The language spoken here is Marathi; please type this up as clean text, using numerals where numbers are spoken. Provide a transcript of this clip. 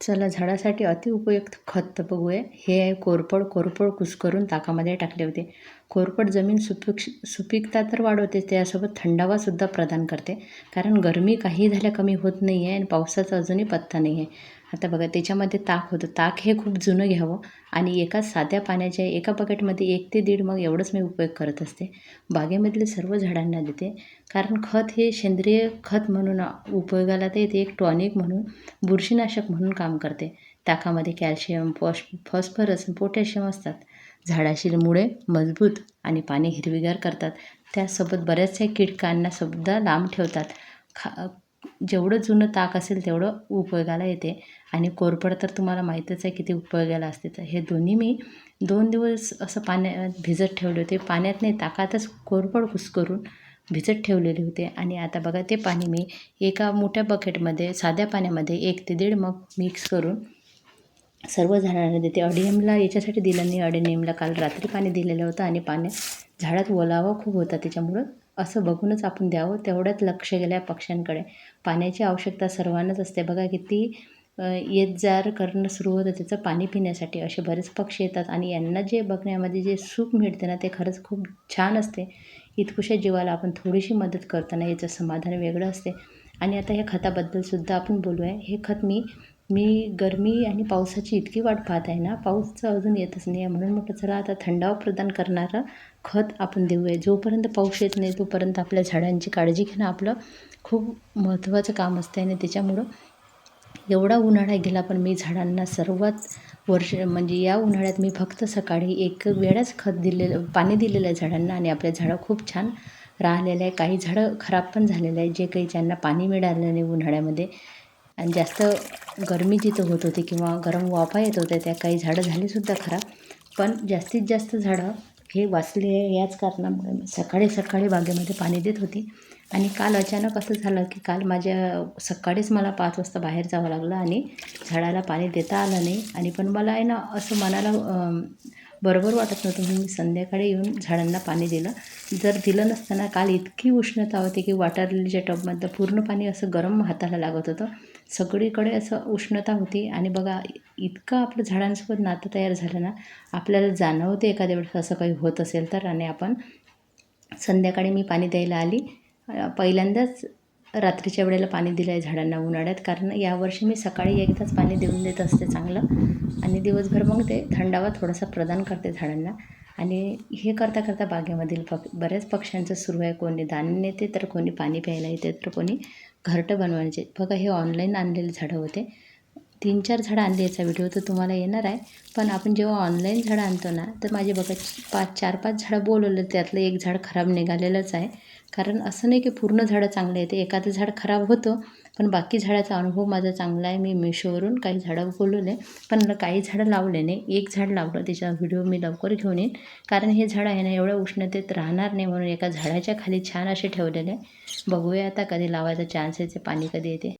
चला झाडासाठी अतिउपयुक्त खत बघूया. हे आहे कोरफड. कोरफड कुस्करून ताकामध्ये टाकले होते. कोरफड जमीन सुपीकता तर वाढवते, त्यासोबत थंडावासुद्धा प्रदान करते. कारण गरमी काही झाल्या कमी होत नाही आहे आणि पावसाचा अजूनही पत्ता नाही आहे. आता बघा त्याच्यामध्ये ताक होतं. ताक हे खूप जुनं घ्यावं आणि एका साध्या पाण्याच्या एका बकेटमध्ये 1 ते 1.5 मग एवढंच मी उपयोग करत असते. बागेमधले सर्व झाडांना देते. कारण खत हे सेंद्रिय खत म्हणून उपयोगाला तर येते. एक टॉनिक म्हणून, बुरशीनाशक म्हणून काम करते. ताकामध्ये कॅल्शियम, फॉस्फरस, पोटॅशियम असतात. झाडाची मुळे मजबूत आणि पाने हिरवीगार करतात. त्यासोबत बऱ्याचशा कीटकांना सुद्धा लांब ठेवतात. जेवढं जुनं ताक असेल तेवढं उपयोगाला येते. आणि कोरफड तर तुम्हाला माहीतच आहे किती उपयोगाला असते. तर हे दोन्ही मी 2 दिवस असं पाण्यात भिजत ठेवले होते. पाण्यात नाही, ताकातच कोरफड कुस्करून भिजत ठेवलेले होते. आणि आता बघा ते पाणी मी एका मोठ्या बकेटमध्ये साध्या पाण्यामध्ये 1 ते 1.5 मग मिक्स करून सर्व झाडांना देते. अडेनियमला याच्यासाठी दिलं नाही. अडेनियमला काल रात्री पाणी दिलेलं होतं आणि झाडात ओलावा खूप होता, त्याच्यामुळं असं बघूनच आपण द्यावं. तेवढ्यात लक्ष गेल्या पक्ष्यांकडे. पाण्याची आवश्यकता सर्वांनाच असते. बघा किती येत जार करणं सुरू होतं त्याचं पाणी पिण्यासाठी. असे बरेच पक्षी येतात आणि यांना जे बघण्यामध्ये जे सुख मिळते ना, ते खरंच खूप छान असते. इतकुशा जीवाला आपण थोडीशी मदत करताना याचं समाधान वेगळं असते. आणि आता ह्या खताबद्दलसुद्धा आपण बोलूया. हे खत मी गरमी आणि पावसाची इतकी वाट पाहत आहे ना, पाऊस अजून येतच नाही आहे. म्हणून म्हटलं चला आता थंडावा प्रदान करणारं खत आपण देऊया. जोपर्यंत पाऊस येत नाही तोपर्यंत आपल्या झाडांची काळजी घेणं आपलं खूप महत्त्वाचं काम असते. आणि त्याच्यामुळं एवढा उन्हाळा गेला पण मी झाडांना म्हणजे या उन्हाळ्यात मी फक्त सकाळी 1 वेळाच पाणी दिलेलं आहे झाडांना. आणि आपल्या झाडं खूप छान राहिलेलं आहे. काही झाडं खराब पण झालेलं आहे, जे काही ज्यांना पाणी मिळालं नाही उन्हाळ्यामध्ये. आणि जास्त गरमी जिथं होत होती किंवा गरम वाफा येत होत्या, त्या काही झाडं झालीसुद्धा खराब. पण जास्तीत जास्त झाडं हे वाचले आहे. याच कारणामुळे मी सकाळी बागेमध्ये पाणी देत होती. आणि काल अचानक असं झालं की काल सकाळीच मला 5 वाजता बाहेर जावं लागलं आणि झाडाला पाणी देता आलं नाही. आणि पण मला आहे ना, असं मनाला बरोबर वाटत नव्हतं, म्हणून मी संध्याकाळी येऊन झाडांना पाणी दिलं. जर दिलं नसतं ना, काल इतकी उष्णता होती की वॉटर लिलीच्या टबमधलं पूर्ण पाणी असं गरम हाताला लागत होतं. सगळीकडे असं उष्णता होती. आणि बघा इतकं आपलं झाडांसोबत नातं तयार झालं ना, आपल्याला जाणवते एखाद्या वेळेस असं काही होत असेल तर. आणि आपण संध्याकाळी मी पाणी द्यायला आली. पहिल्यांदाच रात्रीच्या वेळेला पाणी दिलं आहे झाडांना उन्हाळ्यात. कारण यावर्षी मी सकाळी एकदाच पाणी देऊन देत असते चांगलं. आणि दिवसभर मग ते थंडावा थोडासा प्रदान करते झाडांना. आणि हे करता करता बागेमधील बऱ्याच पक्ष्यांचं सुरू आहे. कोणी दाणे नेते, तर कोणी पाणी प्यायला येते, तर कोणी घरटं बनवायचे. बघा हे ऑनलाईन आणलेले झाडं होते. 3-4 झाडं आणली, याचा व्हिडिओ तर तुम्हाला येणार आहे. पण आपण जेव्हा ऑनलाईन झाडं आणतो ना, तर माझे बघा 4-5 झाडं बोलवलं, त्यातलं 1 झाड खराब निघालेलंच आहे. कारण असं नाही की पूर्ण झाडं चांगले आहेत. एखादं झाड खराब होतं, पण बाकी झाडाचा अनुभव माझा चांगला आहे. मी मिशोवरून काही झाडं बोलवले, पण काही झाडं लावले नाही. 1 झाड लावलं, त्याचा व्हिडिओ मी लवकर घेऊन येईन. कारण हे झाड आहे ना, एवढ्या उष्णतेत राहणार नाही, म्हणून एका झाडाच्या खाली छान असे ठेवलेले आहे. बघूया आता कधी लावायचा चान्स यायचे, पाणी कधी येते.